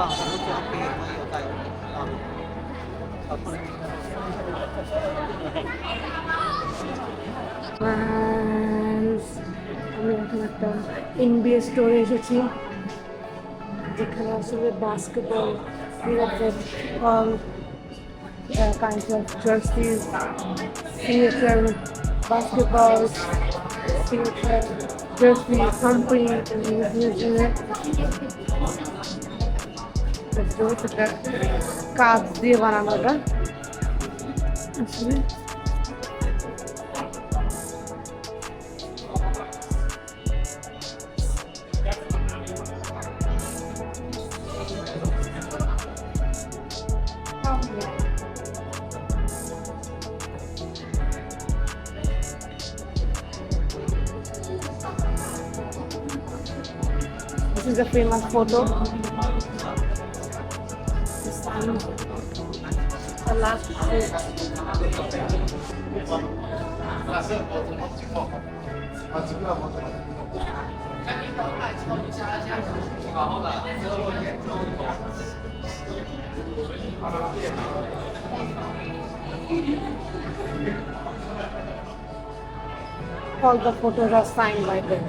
আমি এখন একটা এনবিএ স্টোরে এসেছি, যেখানে আসলে basketball related all kinds of jerseys, signature basketballs, signature jersey company and কাজ দিয়ে বানানোটা আসলে this is a famous photo. The last all the photos are signed by them.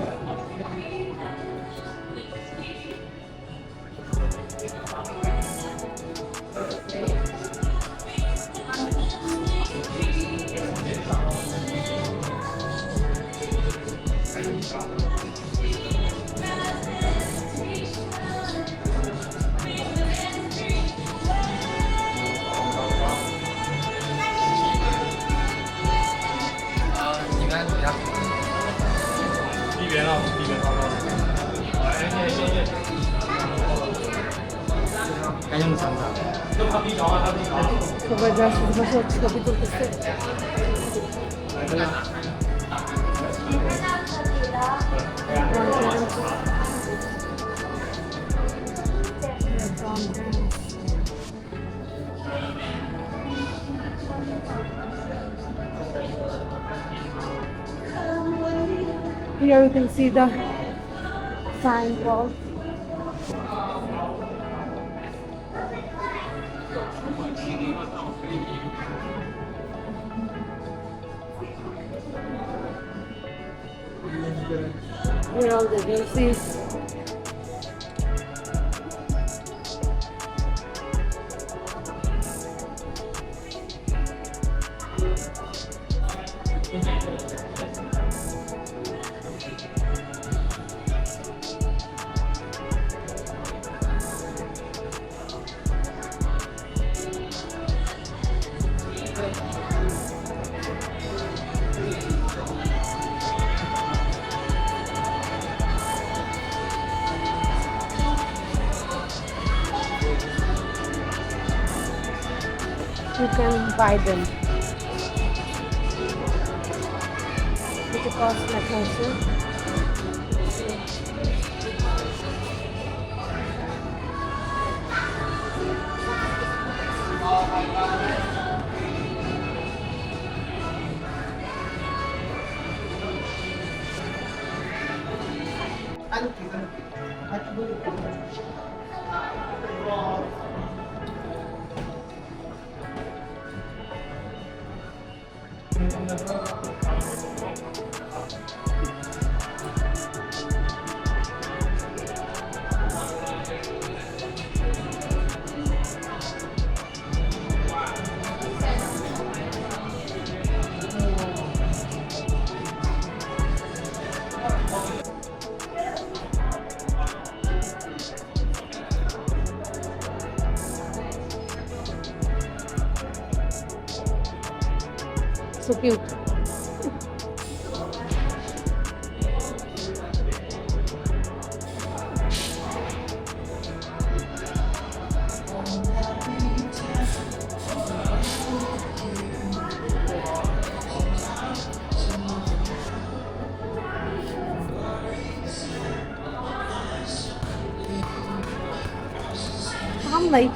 সবাই যার বসে ছবি তুলতেছে। Here you can see the sign wall. Here are all the jerseys. You can buy them. With the cost like also. So cute. I'm like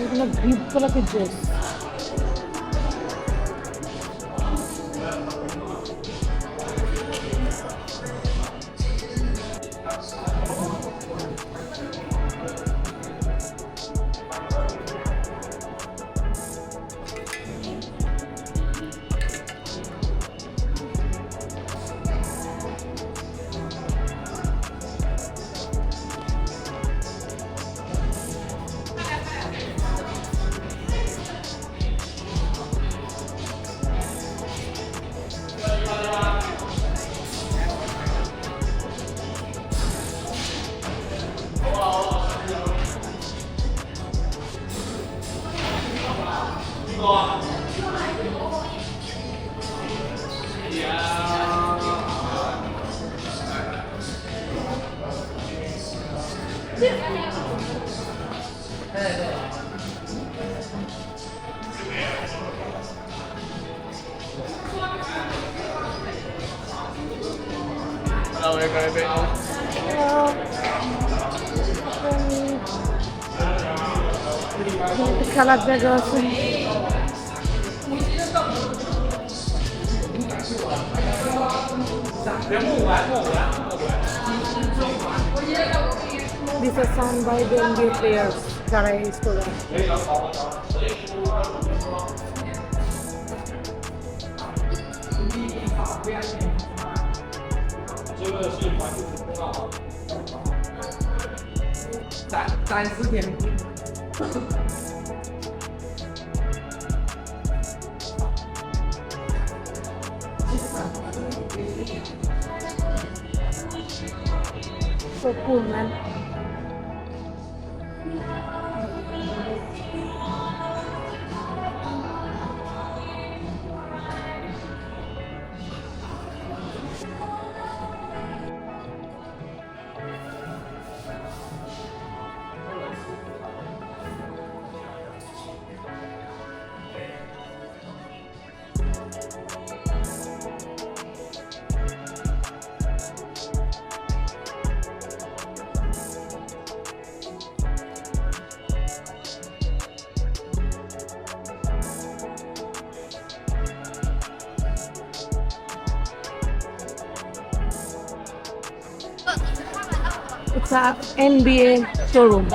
এগুলো grip গোলাপি dress. খেলার জায়গা আছে। These are sung by the NBA players যারা এই স্কুলে। 3-4天。So cool, man. It's a NBA showroom.